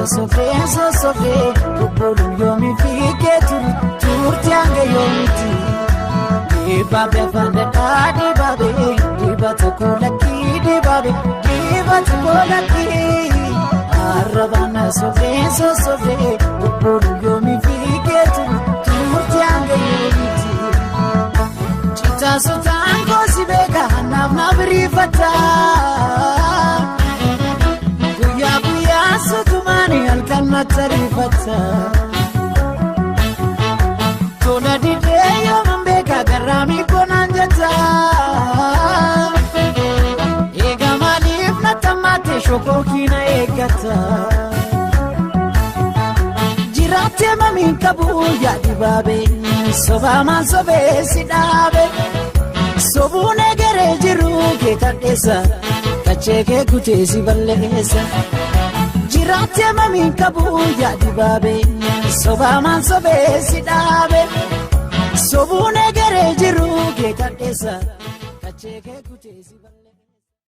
Arrabana sofe Obbolum yomi fike turti ange yomiti Dibabe fande dibabe Dibata kolaki dibabe Dibata kolaki Arrabana sofe Obbolum yomi fike turti ange yomiti Chita sultan kosi beka Navna brifata Sutumani alkanna tarifata Tola dide yomambeka garami konanjata Ega malif natamate shokokina egata Jirate mamin kabu ya dibabe Soba man sobe sidabe Sobune egeree jiru ke kadesa Kacheke kutesi balesa Jirate mamin kabu ya dibabe Soba man sobe sidabe Sobune egeree jiru ke kadesa Kacheke kutesi balesa